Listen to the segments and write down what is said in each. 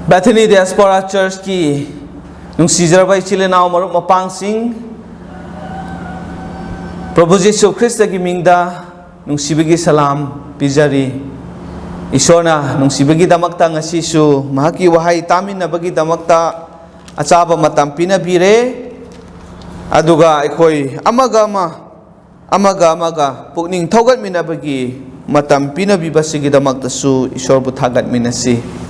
Bethany Diaspora Church ki nung sizarabay chile na umarok mapangsing Prabhu Jesu Christa ki mingda nung sibigi salam pijari Isona nung sibigi damakta nga sisu mahaki wahay tamin na bagi damakta atsaba matam pinabire aduga ikoy amaga pukning thogat minabagi matam pinabiba sige damakta su isor buthagat minasi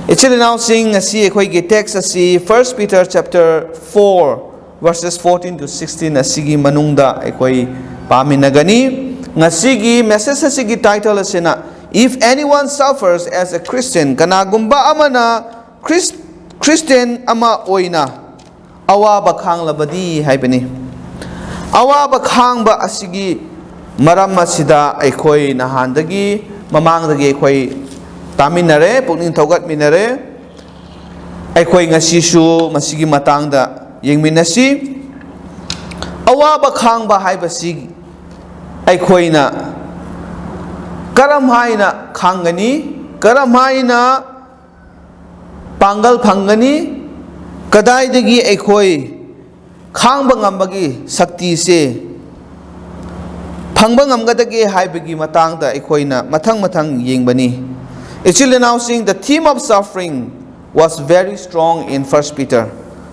Actually now sing asi ikoy gi text asi 1 Peter chapter 4 verses 14 to 16 asigi manungda ikoy paminagani ngasigi message asigi title asina if anyone suffers as a Christian kanagumba amana Christian ama oina awaba khanglabadi haibani awaba khangba asigi maram masida ikoy nahandagi mamangdagi ikoy Taminare, pukning thogat minare, aikoy ngasisu masigi matangda yeng minasi, awaba khangba haibasi aikoy na karamhay na khangani, karamhay na panggal phangani, kadaydagi aikoy khangba ngambagi sakti se, phangba ngamgadagi haibagi matangda aikoy na matang yengbani. Actually now seeing the theme of suffering was very strong in 1 Peter.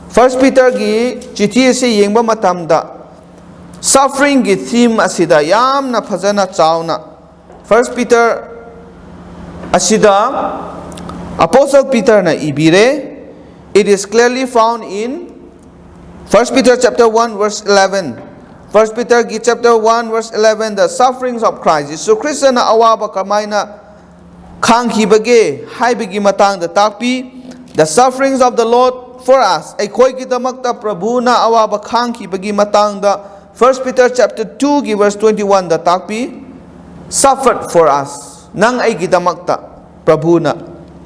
1 Peter gi chithi se yengba matamda suffering gi theme asida yamna phajana chawna 1 Peter asida Apostle Peter na ibire it is clearly found in 1 Peter chapter 1 verse 11. 1 Peter gi chapter 1 verse 11 the sufferings of Christ. So Christ na awaba kamaina Khanghi bage hai bagi matang da takpi the sufferings of the Lord for us ai khoi ki damakta prabhu na awaba khanghi bagi matang da 1 Peter chapter 2 gi verse 21 da takpi suffered for us nang ai ki damakta prabhu na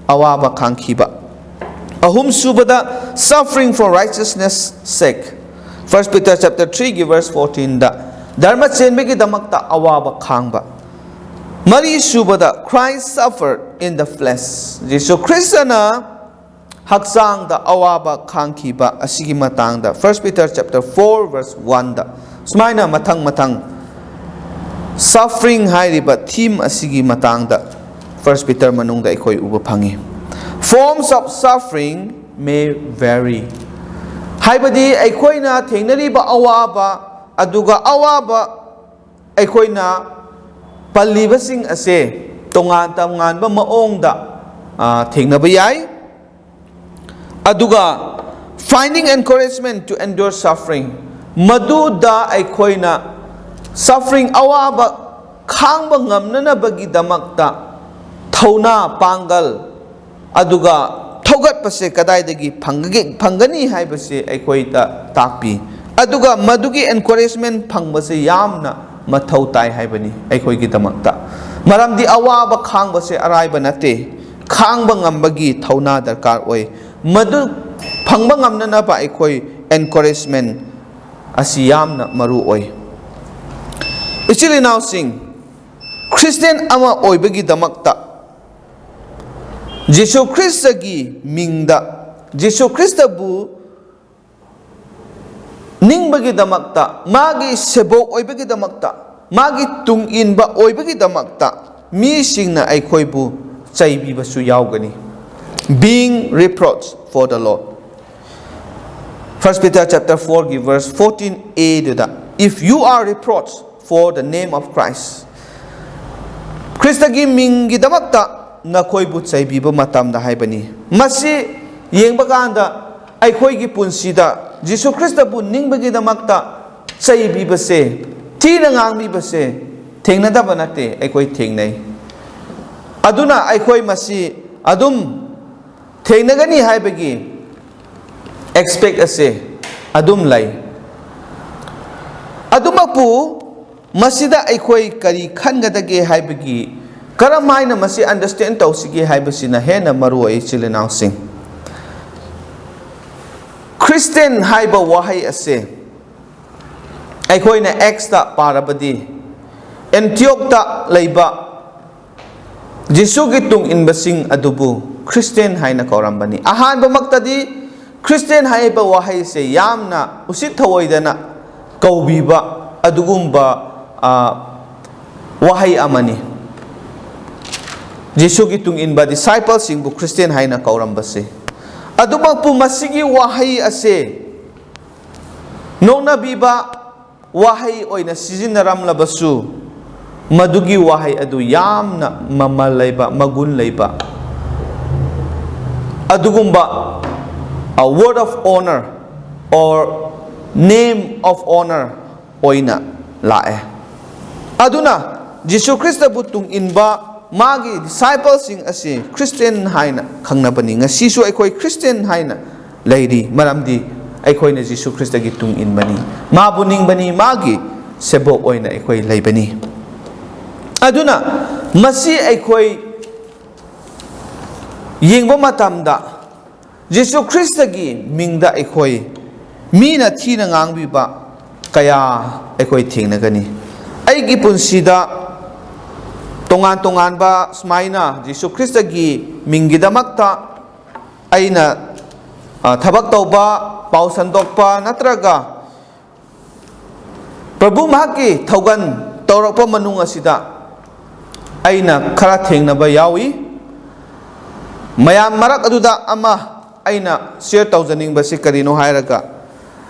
awaba khanghi ba ahum subada suffering for righteousness sake 1 Peter chapter 3 gi verse 14 da dharma chenbe ki damakta awaba khangba Mari subada Christ suffered in the flesh. Jesus Christ na haksang da awaba khangki ba asigi matang da 1 Peter chapter 4 verse 1 da. Sumaina matang suffering hairiba theme asigi matang da 1 Peter manung da ikoi uba phangi. Forms of suffering may vary. Haibadi aikoi na thengnari ba awaba aduga awaba aikoi na Palibasing ase tongan ba maongda thengnaba yai aduga finding encouragement to endure suffering maduda aikoina suffering awaba khangba ngamnana bagi damakta thauna panggal aduga thogat pase kadaidagi phangani haibase aikoita takpi aduga madugi encouragement phangbase yamna mathau tai haibani aikoi gi damakta maramdi awaba khangba se araiba nate khangba ngambagi thauna darkar oi madu phangba ngamna na ba aikoi encouragement asiyamna maru oi actually now sing Christian ama oibagi damakta Jesus Christ gi mingda Jesus Christ bu ningbagi damakta magi sebok oibagi damakta magi tungin ba oibagi damakta mi singna aikoi bu chaibi ba su yaugani being reproached for the Lord 1 Peter chapter 4 verse 14a da if you are reproached for the name of Christ Christ gi mingi damakta na khoi bu chaibi ba matam da haibani masi yengba kanda aikoi gi punsida Jesus Christ bu ningbagi damakta chaibi base tina ngangbi base thengna banate aikoi thengnai aduna aikoi masi adum thengnagani haibagi expect ase adum lai adumapu masida aikoi kari khangadage haibagi karamaina masi understand tawsige haibasina hena maru ai chilenau sing Christian haiba wahai ase aikoi na X ta parabadi Antioch ta leiba Jesugi tung inbasing adubu Christian haina kaurambani. Ahan bamaktadi Christian haiba wahai se yamna usit thawoidana kaubiba adugumba wahai amani. Jesugi tung inba disciples singbu Christian haina kaurambase. Adubangpu masigi wahai ase nona biba wahai oina sizinaram labasu madugi wahai adu yamna mamal laiba magun laiba adugumba a word of honor or name of honor oina lae aduna Jesu Christa butung inba magi disciples sing ase Christian haina khangnabani ngasisu aikoi Christian haina lady maramdi aikhoina Jesu Christa gi tung inbani mabu ningbani magi sebok oina aikoi leibani aduna masi aikoi yengba matamda Jesu Christa gi mingda aikoi mina thina ngangbiba kaya aikoi thingnagani aigi punsida tongan tongan ba smaina Jesu Christa gi mingidamakta aina thabak tauba pau sandokpa natraga Prabhu mahaki thaugan taurakpa manung asida aina khara thengnaba yawi mayam marak aduda ama aina share taujaning basi karino hairaga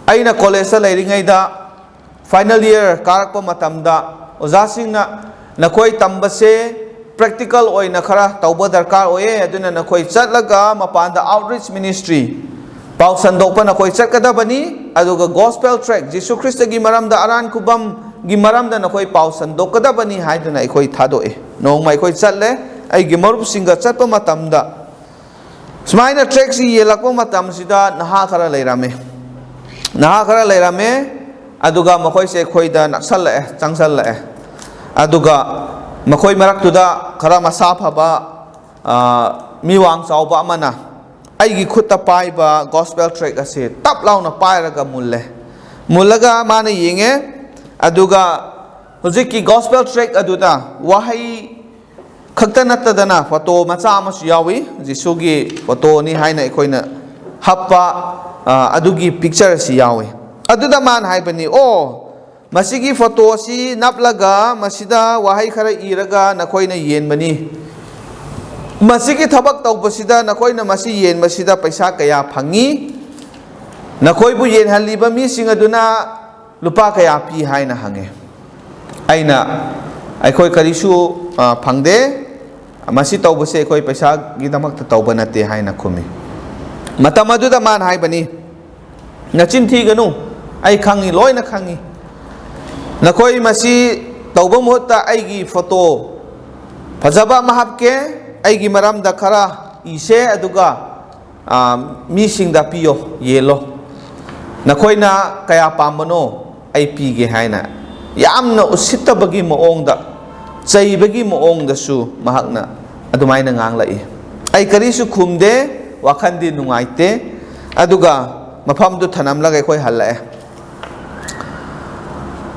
aina college lairingaida final year karakpa matamda ojasingna nakoi tambase practical oina khara tauba darkar oye aduna nakoi chatlaga mapanda outreach ministry pau sandokpa nakoi chatkadabani aduga gospel track Jesu Christa gi maramda aran kubam gi maramda nakoi pau sandokadabani haiduna ikoi thadoe nongmai koi chatle ai gi marup singa chatpa matamda smaina track si yelakpa matam sida naha khara leirame aduga makoi se khoida naksalla changsalla aduga makoi maraktuda khara masa phaba miwang chauba amana aigi khutta paiba gospel track ase tap launa pairaga mullaga mana yenge aduga hujiki gospel track aduda wahai khakta natadana photo macha amasu yawi Jesugi photo ni haina ekoina happa adugi picture si yawi aduda man haibani o masigi photo si naplaga masida wahai khara iraga nakoina yenbani masigi thabak tawbasida nakoina masi yen masida paisa kaya phangi nakoibu yen haliba mi singaduna lupa kaya pi haina hange aina aikoi karisu phangde masi tawbase aikoi paisa gidamak tawba nate haina khumi matamaduda man haibani nachin thiganu ai khangi loina khangi nakoi masi tauba muhutta aigi photo fajaba mahapke aigi maramda khara ise aduga misingda piyo yelo nakoina kaya pambano ai pige haina yamna usittabagi moongda chaibagi moongda su mahakna adumaina nganglai ai karisu khumde wakhandi nungaite aduga mafamdu thanamlaga koi halae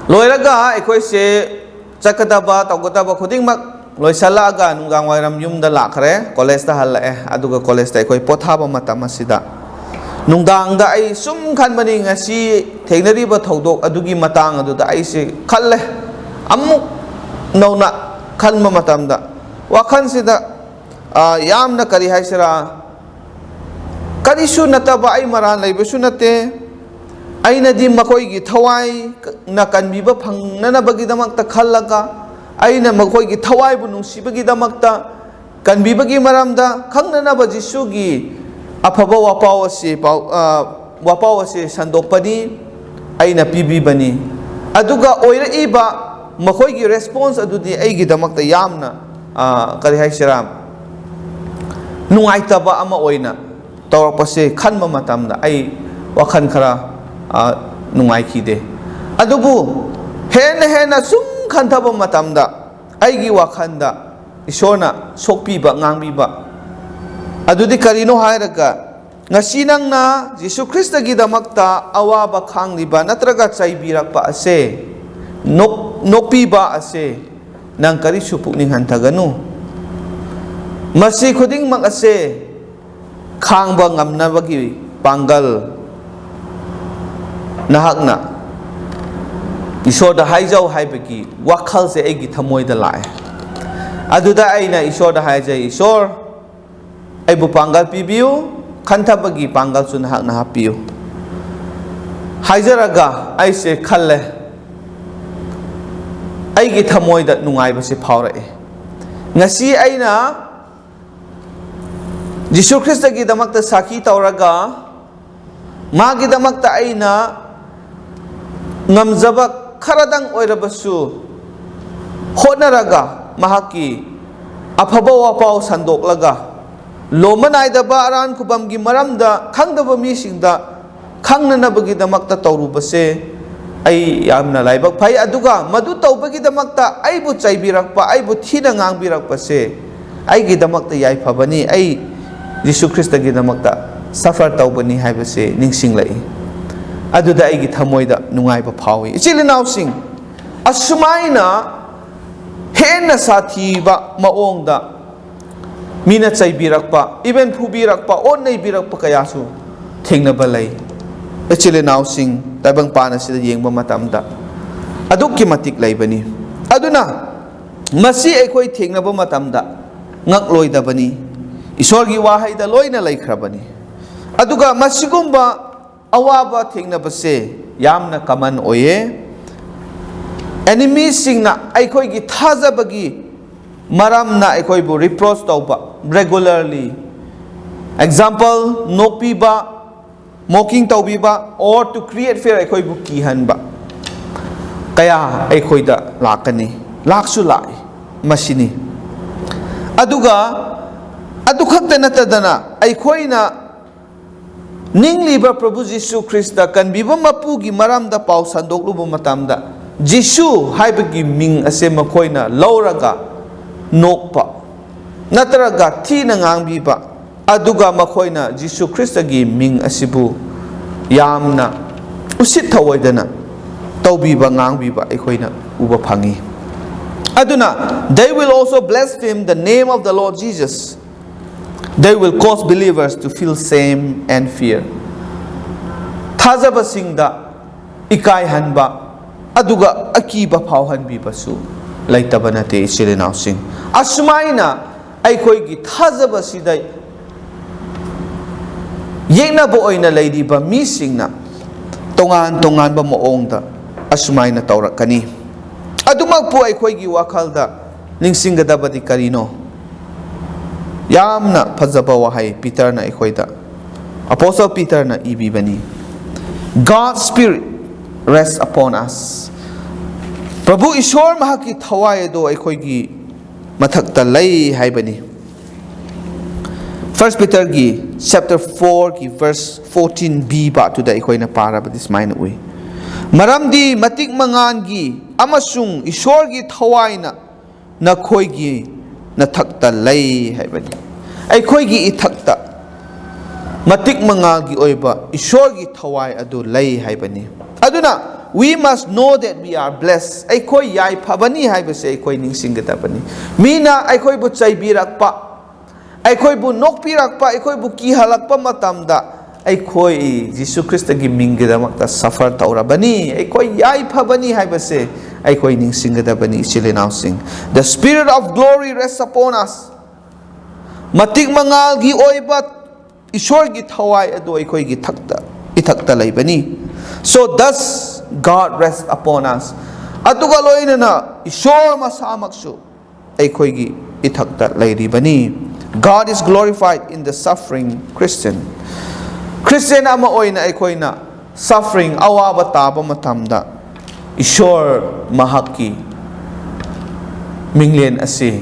loiraga aikoi se chakadaba tawgadaba khudingmak loisalaga nunggang wairam yumda lakhre college da halae aduga college da aikoi pothaba matam asida nungdang da ai sum khanbani ngasi theignariba thodok adugi matang aduda ai se khalle amuk nauna khanma matamda wakhan sida yamna kari haisira karisu nataba ai maran leibesu nate aina di makoi gi thawai na kanbiba phangnanabagi damakta khallaga aina makoi gi thawai bu nungsibagi damakta kanbibagi maramda khangnanaba Jesu gi afaba wapawase sandokpani aina pibibani aduga oiraiba makoi gi response adudi aigi damakta yamna kari haisira nungaitaba ama oina tawrapase khanma matamda ai wakhan khara nungai khide adubu hena sum khantaba matamda aigi wakhanda isona sokpiba ngangbiba adudi karino hairaga ngasi nangna Jesu Christa gi damakta awaba khangliba natraga chaibirakpa ase nokpiba ase nang kari supukning hantaganu Masi khuding mak ase khangba ngamnabagi panggal nahakna Ishor da haijau haibagi wakhal se egi thamoi da lae aduda aina ishor da haijai ishor aibu panggal pibiu khantabagi panggal sun hak na hapiu haijaraga aise khalle aigi thamoi da nungai ba se phawrae ngasi aina Jisu Krista gi damakta saki tawraga magi damakta aina ngamjaba Karadang oirabasu honaraga mahaki afaba wapau sandok laga lomanai daba aran kubamgi maramda khangdaba misingda khangnanabagi damakta tawrubase ai yamna laibak phai aduga madu tawbagi damakta aibu chaibirakpa aibu thina ngangbirakpase aigi damakta yai phabani ai Jisu Krista gi damakta suffer tawbani haibase ningsinglai aduda aigi thamoida nungaiba phawi ichilinaw sing asumaina hena sathiba maongda mina chaibirakpa even phubirakpa onnei birakpa kayasu thengnaba lai ichilinaw sing tabang pana sida yengba matamda adukki matik laibani aduna masi aikoi thengnaba matamda ngakloidabani isorgi wahaida loina laikhrabani aduga masigumba awaba thengnabase yamna kaman oye enemies singna aikoi gi thajabagi maramna aikoi bu reproach tawba regularly example nokpiba mocking tawbiba or to create fear aikoi bu kihanba kaya aikoi da lakani laksu lai masini aduga adukhakta natadana aikoina Ningliba Prabhu Jisu Krista kan biba mapugi maramda pau sandok lubu matamda Jisu haibagi ming ase makoina lauraga nokpa natraga thina ngangbiba aduga makoina Jisu Krista gi ming asibu yamna usit thawaidana tawbiba ngangbiba aikoina uba phangi aduna they will also blaspheme the name of the Lord Jesus. They will cause believers to feel shame and fear. Thajaba singda ikai hanba aduga akiba phawhanbi basu laitaba nate isilinaw sing asmaina aikoi gi thajaba sidai yengnaba oina leidiba mi singna tongan ba maongda asmaina tawrakani adumakpu aikoi gi wakhalda ningsinggadabadi karino Yamna phajaba wahai Peter na ikhoida Apostle Peter na ibibani God's Spirit rests upon us Prabhu Ishwar mahaki thawai do ikhoigi mathakta lai haibani 1 Peter gi chapter 4 gi verse 14b ba to da ikhoina parabadi smaina ui maramdi matik mangan gi amasung Ishwar gi thawai na khoigi na thakta lai haibani aikhoigi ithakta matik mangagi oiba ishorgi thawai adu lai haibani aduna we must know that we are blessed aikoi yai phabani haibase aikoi ningsinggadabani mina aikoi bu chaibirakpa aikoi bu nokpirakpa aikoi bu kihalakpa matamda aikoi Jisu Krista gi minggidamakta suffer taurabani aikoi yai phabani haibase aikoi ningsinggadabani chilinaw sing the Spirit of glory rests upon us matik mangal gi oiba ishor gi thawai adu aikoi gi ithakta laibani so thus God rests upon us atuga loina na ishor masamaksu aikoi gi ithakta lairibani God is glorified in the suffering Christian ama oina aikoina suffering awaba taba matamda ishor mahaki minglen ase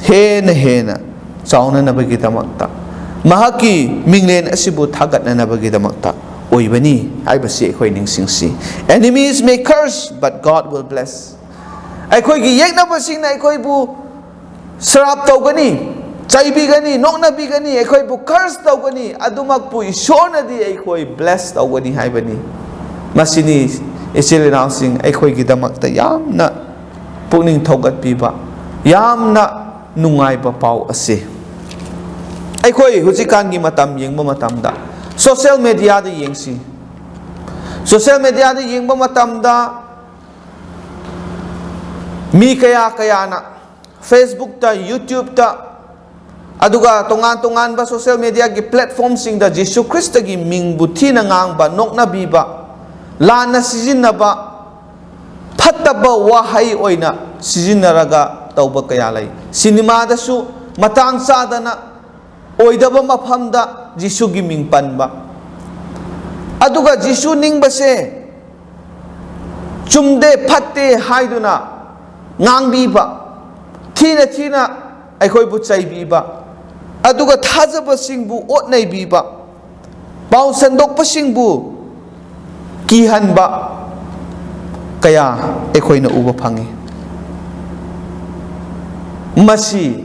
hena chauna nabagi damakta mahaki minglen asibu thagat na nabagi damakta oibani aibasi aikoi ningsingsi enemies may curse but God will bless aikoi gi yeknabasing na aikoi bu sarap tawgani chaibigani noknabigani aikoi bu curse tawgani adumakpu ishorna di aikoi bless tawgani haibani masini isilinausing aikoi gi damakta yamna pukning thogat piba yamna nungaiba pau ase ꯑꯩꯈꯣꯏ ꯍꯧꯖꯤꯛꯀꯥꯟꯒꯤ ꯃꯇꯝ ꯌꯦꯡꯕ ꯃꯇꯝꯗ social ꯃꯦꯗꯤꯌꯥꯗ ꯌꯦꯡꯁꯤ. Social ꯃꯦꯗꯤꯌꯥꯗ ꯌꯦꯡꯕ ꯃꯇꯝꯗ ꯃꯤ kayana Facebookta, YouTubeta, aduga tongan-tonganba social media gi platform singda Jesu Christ gi mingbu thina ngangba nokna biba lana sijinnaba phattaba wahai oina sijinnaraga tauba kaya lai. Cinema dasu matang sadana oidaba mafamda Jesu gi ming panba. Aduga Jesu ningbase chumde phatte haiduna ngangbiba thina aikoi bu chaibiba aduga thajaba singbu otnai biba pau sandokpa singbu kihanba kaya aikoi na uba phangi. Masi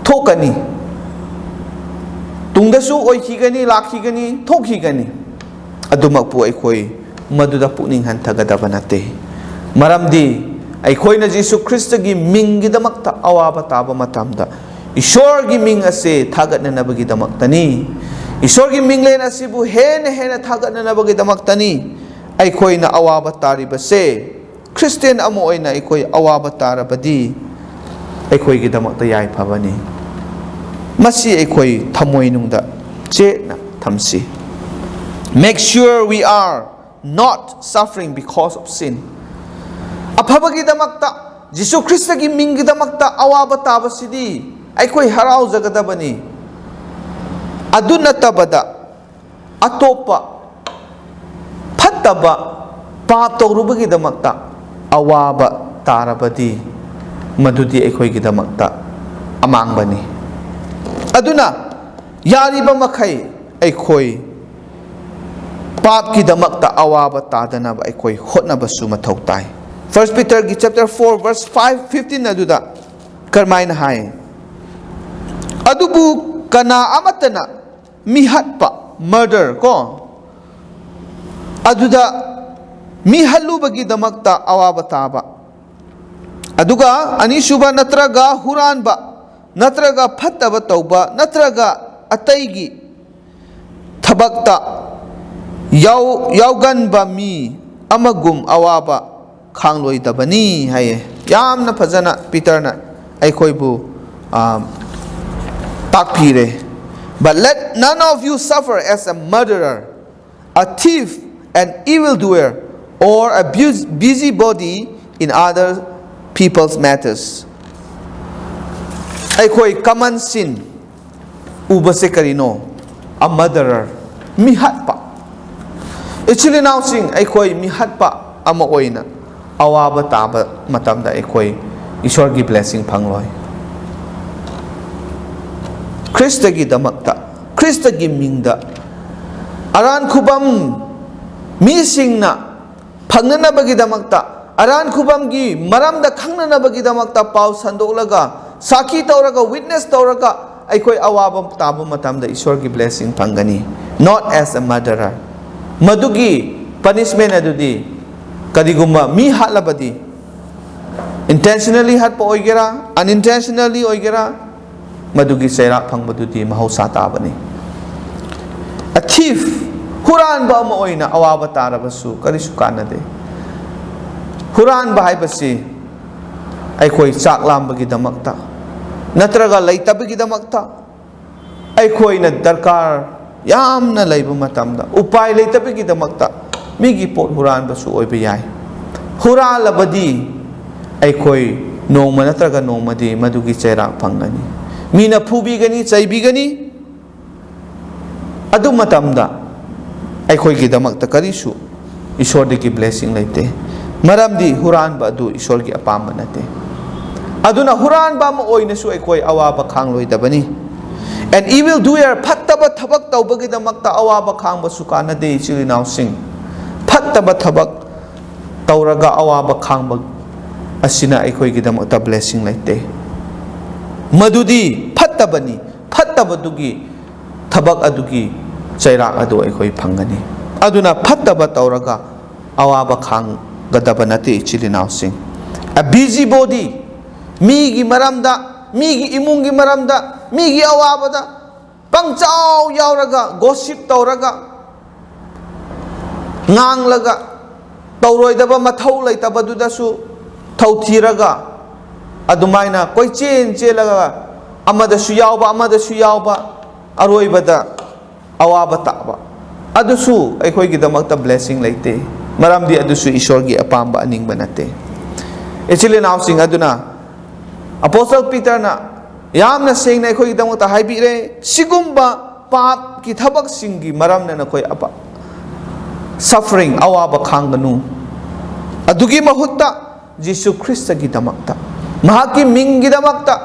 thokani tungdasu oikhigani lakhigani thokhigani adumakpu aikoi maduda pukning hantagadaba nate. Maramdi ꯑꯩꯈꯣꯏꯅ ꯖꯤꯁꯨ ꯈ꯭ꯔꯤꯁꯇꯒꯤ ꯃꯤꯡꯒꯤꯗꯃꯛꯇ ꯑꯋꯥꯕ ꯇꯥꯕ ꯃꯇꯝꯗ ꯏꯁꯣꯔꯒꯤ ꯃꯤꯡ ꯑꯁꯤ ꯊꯥꯒꯠꯅꯅꯕꯒꯤꯗꯃꯛꯇꯅꯤ. ꯏꯁꯣꯔꯒꯤ ꯃꯤꯡꯂꯦꯟ ꯑꯁꯤꯕꯨ ꯍꯦꯟꯅ ꯊꯥꯒꯠꯅꯅꯕꯒꯤꯗꯃꯛꯇꯅꯤ ꯑꯩꯈꯣꯏꯅ ꯑꯋꯥꯕ ꯇꯥꯔꯤꯕꯁꯦ. ꯈ꯭ꯔꯤꯁꯇꯤꯌꯟ ꯑꯃ ꯑꯣꯏꯅ ꯑꯩꯈꯣꯏ ꯑꯋꯥꯕ ꯇꯥꯔꯕꯗꯤ ꯑꯩꯈꯣꯏꯒꯤꯗꯃꯛꯇ ꯌꯥꯏꯐꯕꯅꯤ. ꯃꯁꯤ ꯑꯩꯈꯣই ꯊꯃꯣꯏꯅꯨꯡꯗ ꯆꯦꯠꯅ ꯊꯝꯁꯤ. Make sure we are not suffering because of sin. ꯑꯐꯕꯒꯤꯗꯃꯛꯇ ꯖꯤꯁꯨ ꯈ꯭ꯔꯤꯁꯇꯒꯤ ꯃꯤꯡꯒꯤꯗꯃꯛꯇ ꯑꯋꯥꯕ ꯇꯥꯕꯁꯤꯗꯤ ꯑꯩꯈꯣꯏ ꯍꯔꯥꯎꯖꯒꯗꯕꯅꯤ. ꯑꯗꯨ ꯅꯠꯇꯕꯗ ꯑꯇꯣꯞꯄ ꯐꯠꯇꯕ ꯄꯥꯞ ꯇꯧꯔꯨꯕꯒꯤꯗꯃꯛꯇ ꯑꯋꯥꯕ ꯇꯥꯔꯕꯗꯤ ꯃꯗꯨꯗꯤ ꯑꯩꯈꯣꯏꯒꯤꯗꯃꯛꯇ ꯑꯃꯥꯡꯕꯅꯤ. ꯑꯗꯨꯅ ꯌꯥꯔꯤꯕ ꯃꯈꯩ ꯑꯩꯈꯣই ꯄꯥꯞꯀꯤꯗꯃꯛꯇ ꯑꯋꯥꯕ ꯇꯥꯗꯅꯕ ꯑꯩꯈꯣই ꯍꯣꯠꯅꯕꯁꯨ ꯃꯊꯧ ꯇꯥꯏ. 1 Peter chapter 4 verse 5-15 aduda karmaina hai adubu kana amatana mihatpa murder ko aduda mihalubagi damakta awaba taba aduga anisuba natraga huranba natraga phattaba tauba natraga ataigi thabakta yauganba mi amagum awaba khanglabadi haye. Yamna fazana Peterna aikhoibu takpire. But let none of you suffer as a murderer, a thief, an evildoer, or a busybody in other people's matters. Aikhoi common sin ubase karino, a murderer, mihatpa. Actually now sing aikhoi mihatpa ama oina awaba taba matamda aikoi ishorgi blessing phangloi. Kristagi damakta Kristagi mingda aran khubam misingna phangnanabagi damakta aran khubamgi maramda khangnanabagi damakta pau sandolaga saki tauraga witness tauraga aikoi awaba taba matamda ishorgi blessing phangani. Not as a murderer. Madugi punishment adudi kadigumba mi hatlabadi intentionally hatpa oigera unintentionally oigera madugi sairak phangbadudi mahausa tabani. A thief huranba ama oina awaba tarabasu karisu kanade. Huranba haibasi aikoi chak lambagi damakta natraga laitabagi damakta aikoina darkar yamna laiba matamda upai laitabagi damakta migi pot huran basu oiba yai. Huralabadi aikoi nongma natraga nongmadi madugi chairak phangani. Mina phubigani chaibigani adu matamda aikoi gidamakta karisu ishordagi blessing laite. Maramdi huranba adu ishorgi apamba nate. Aduna huranba ma oinasu aikoi awaba khangloidabani. An evildoer phattaba thabak tawbagidamakta awaba khangbasu kanade chili now sing. Phattaba thabak tauraga awaba khangba asina aikhoigidamata blessing laite. Madudi phattabani phattabadugi thabak adugi chairak adu aikhoi phangani. Aduna phattaba tauraga awaba khanggadaba nate chilinaw sing. A busybody migi maramda migi imungi maramda migi awabada pangchao yauraga gossip tauraga nganglaga tauroidaba mathau leitabadudassu thauthiraga adumaina koichen chelaga amadasu yauba aroibada awaba taba adusu aikhoigidamakta blessing leite maramdi adusu ishorgi apamba aningba nate actually now sing aduna Apostle Peter na yamna sengna aikhoigidamakta haibire sigumba pap ki thabak singi maramna na koi apa suffering awaba khanganu adugi mahutta Jesus Christ gi damakta mahaki ming gi damakta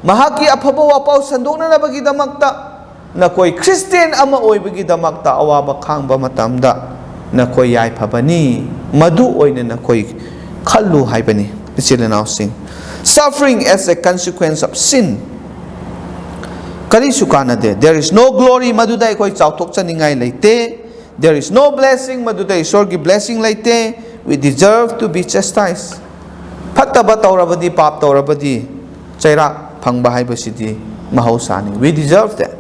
mahaki afaba wapau sandokna na bagi damakta na koi Christian ama oibagi damakta awaba khangba matamda na koi yai phabani madu oina na koi khallu haibani ichile now sing suffering as a consequence of sin kari sukana de there is no glory madudai koi chautok chaningai leite there is no blessing madudai sorgi blessing leite we deserve to be chastised phattaba taurabadi pap taurabadi chaira phangba haibasidi mahausani we deserve that.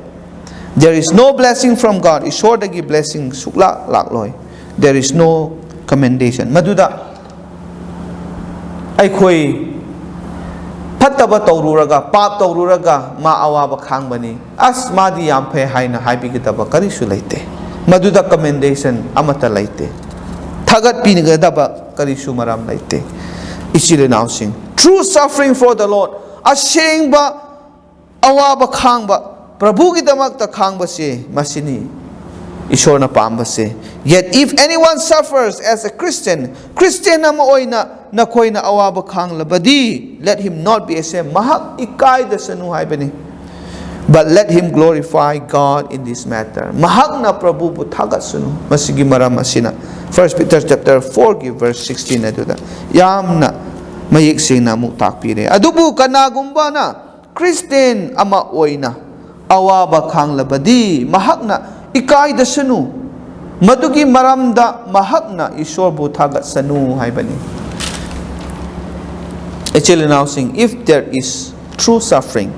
There is no blessing from God. Ishordagi blessing sukla lakloi. There is no commendation. Maduda aikoi phattaba taururaga pap taururaga ma awaba khangbani as madi yam phe haina haibigitaba karisu leite. Maduda commendation amata leite. Thagat pinigadaba karisu maram leite. Ichile now sing. True suffering for the Lord. Ashengba awaba khangba Prabhu ki damakta khangbase masini Ishorna pambase. Yet if anyone suffers as a Christian ama oina na koina awaba khanglabadi, let him not be ashamed. Mahak ikai dasanu haibani. But let him glorify God in this matter. Mahak na Prabhu bu thagat sunu masigi maram masina. 1 Peter chapter 4 verse 16 na duda. Yamna mayik sing na mu takpire. Adubu kanagumba na Christian ama oina awaba khanglabadi mahakna ikai dasanu madugi maramda mahakna ishorbu thagat sanu haibani. Actually now sing if there is true suffering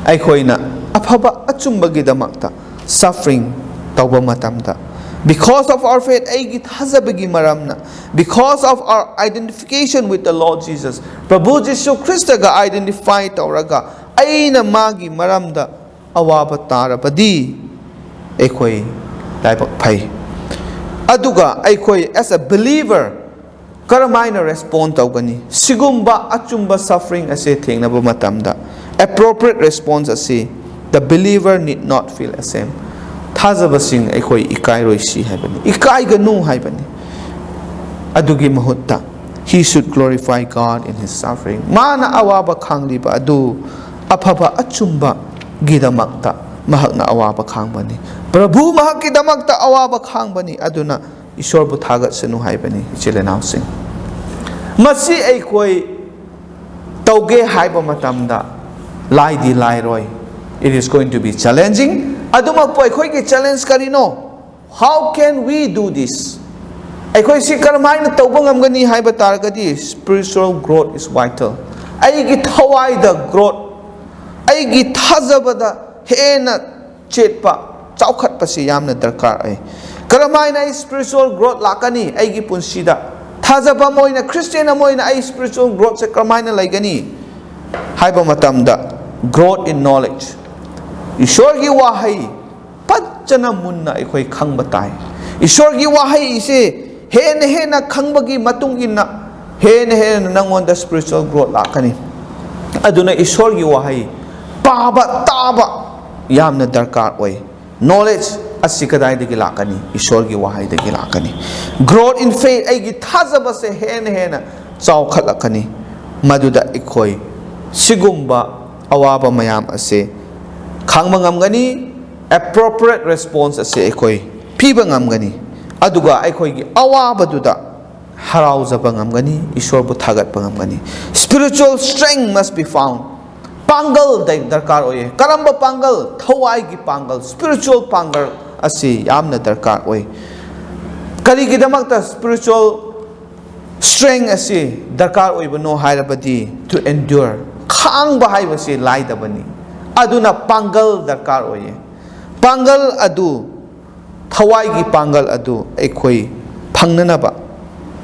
aikhoina aphaba achumbagi damakta suffering tawba matamda because of our faith aigi thazabagi maramna because of our identification with the Lord Jesus Prabhu Jesu Christ ga identify tawraga aina magi maramda awaba tarabadi aikoi laibak phai aduga aikoi as a believer karamaina respond tawgani sigumba achumba suffering ase thengnaba matamda appropriate response ase the believer need not feel ashamed thazabasing aikoi ikai roisi haibani ikai ganu haibani adugi mahutta he should glorify God in his suffering mana awaba khangliba adu aphaba achumba gidamakta mahakna awaba khangbani Prabhu mahaki damakta awaba khangbani aduna ishorbu thagat sanu haibani ichile now sing masi aikoi tauge haiba matamda laidi lairoi it is going to be challenging aduma po aikoi ki challenge karino how can we do this aikoi si karmaina tauba ngamgani haiba targadi spiritual growth is vital aigi thawai the growth aigi thazabada hena chetpa chaukhatpa si yamna darkar ai karamaina spiritual growth lakani aigi punsida thazaba moina Christian moina ai spiritual growth se karamaina laigani haiba matamda growth in knowledge ishor gi wahai pachana munna aikoi khangba tai ishor gi wahai se hena khangbagi matung inna hena nangonda spiritual growth lakani aduna ishor gi wahai paba taba yamna darkar oi knowledge asikadai de gilakani ishor gi wahai de gilakani growth in faith ai gi thazaba se hena chaw khalakani maduda ikoi sigumba awaba mayam ase khangma ngamgani appropriate response ase ikoi piba ngamgani aduga aikoi gi awaba duda harauzaba ngamgani ishor bu thagat ngamgani spiritual strength must be found pangal darkar oye karamba pangal thawai gi pangal spiritual pangal asi yamna darkar oye kari gi damakta spiritual strength asi darkar oibano hairabadi to endure khang ba haibasi laidabani aduna pangal darkar oye pangal adu thawai gi pangal adu ekhoi phangnana ba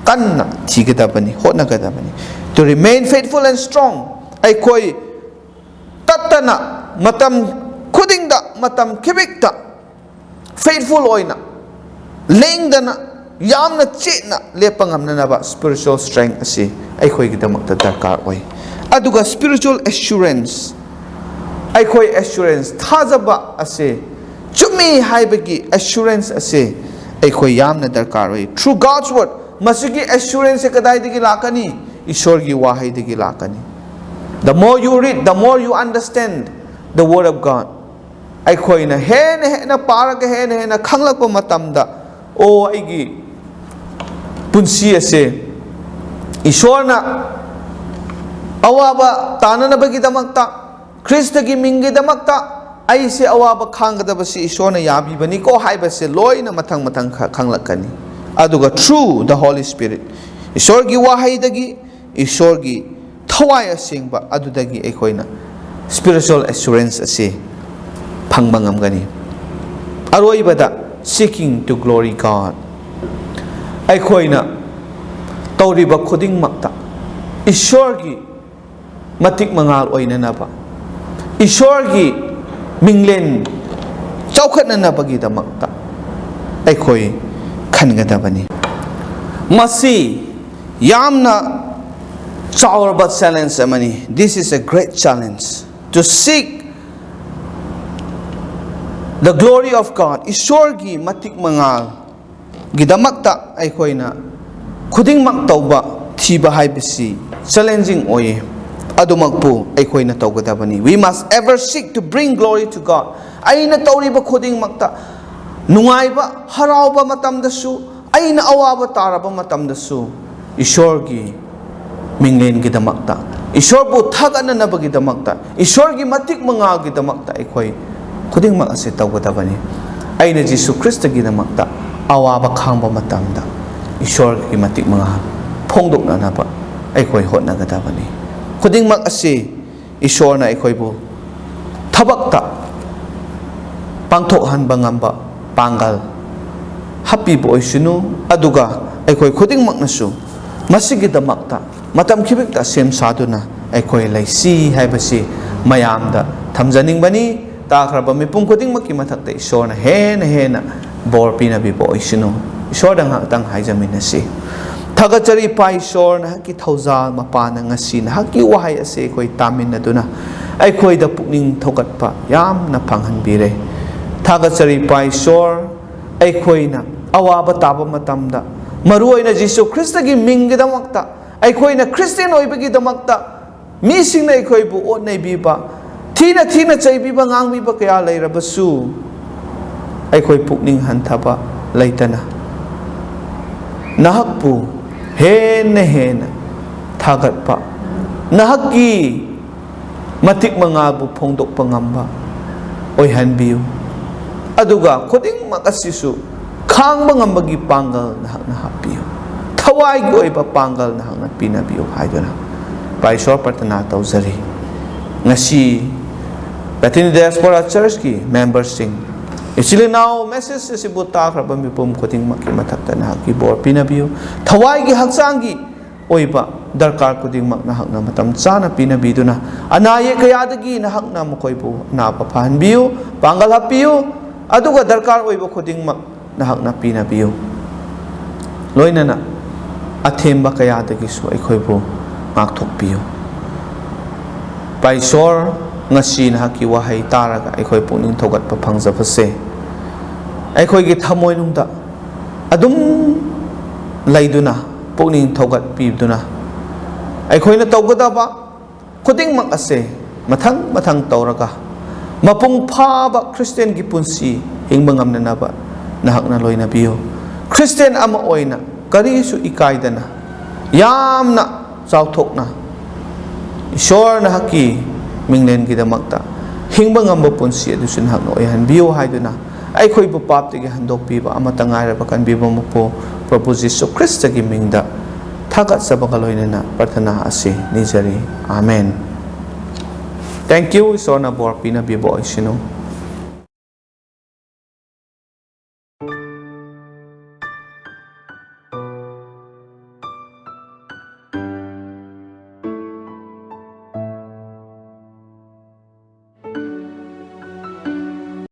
kanna thigadabani hotnagadabani to remain faithful and strong ekhoi tatana matam khudingda matam khibikta faithful oina lengdana yamna chena lepangamna ba spiritual strength ase ekhoi gidamakta darkar oi aduga spiritual assurance ekhoi assurance thajaba ase chumi haibagi assurance ase ekhoi yamna darkar oi through God's word masigi assurance kadai digi lakani ishor gi wahai digi lakani the more you read the more you understand the word of God ekhoi na hena paraga hena khanglakpa matamda o aigi punsi ase ishorna awaba tananabagi damakta Krista gi mingi damakta aise awaba khangadabasi ishorna yabibani ko haibase loina mathang khanglakani aduga through the Holy Spirit ishor gi wahai dagi ishor gi thawai asingba adudagi ekoina spiritual assurance ase phangba ngamgani aroibada seeking to glory God ekhoina tawriba khuding makta ishor gi matik mangal oina naba ishor gi minglen chawkhatna nabagi damakta ekhoi khangadabani masi yamna chawrba challenge amani this is a great challenge to seek the glory of God ishor gi matik mangal gidamakta ekhoina khuding mak tawba thiba haibisi challenging oye adumakpu ekhoina tawgadabani we must ever seek to bring glory to God aina tawriba khuding makta nungaiba harauba matamdasu aina awaba taraba matamdasu ishor gi minglen gidamakta ishor bu thagana nabagi damakta ishor gi matik mangal gidamakta ekhoi khuding mak ase tawgadabani aina Jesu Christ gi damakta awaba khangba matamda ishor gi matik mangal phongdokna naba ekhoi hotnagadabani khuding mak ase ishor na ekhoi bu thabakta pangthok hanba ngamba pangal happy boy sunu aduga ekhoi khuding mak nasu masigi damakta matam khibikta sem saduna ekhoi laisi haibasi mayamda thamjaning bani takraba mipum khuding makki mathakta ishor na hena bor pina bi boy sunu ishor dang tang haijaminasi thagachari pai ishor na ki thauza mapana ngasi na ki wahai ase ekhoi tamin aduna ekhoi da pukning thogatpa yamna phanghanbire thagachari pai ishor ekhoi na awaba taba matamda maruoina Jesu Christ gi minggi damakta ekhoi na Christian oibagi damakta mi singna ekhoi bu otnai biba thina chaibiba ngangbiba kaya leirabasu ekhoi pukning hanthaba leitana nahakpu hena thagatpa nahaki matik mangabu phongdok pangamba oihanbiu aduga khuding makasisu khangba ngambagi pangal nahakna hapiu thawai gi oiba pangal nahakna pinabiu haiduna paisor partana tauzari ngasi Bethany Diaspora Church ki members sing actually now message se buta khraba mi pum khuding makki mathakta nahaki bor pinabiu thawai gi haksangi oiba darkar khuding mak nahakna matam chana pinabiduna anaye kayadagi nahakna mokoibu na pa phanbiu pangal hapiu aduga darkar oiba khuding mak nahakna pinabiu loinana athemba kayadagi su ekhoibu ngakthokpiu paisor ngasi nahaki wahai taraga ekhoi pukning thogatpa phangjabase ekhoi gi thamoi nungda adum laiduna pukning thogat pibduna ekhoina tawgadaba khuding mak ase mathang tawraga mapung phaba Christian gi punsi hingba ngamnanaba nahakna loina biyo Christian ama oina karisu ikaidana yamna chawthokna ishor nahaki minglen gidamakta hingba ngamba punsi adusun hakno oihan biyo haiduna aikhoi bu pap tege handok piba amata ngairaba kan biba mupo Prabhu Jesu Christ gi mingda thagat sabakaloina na prathana ase nijari amen. Thank you, Isona Bor Pinabiboy,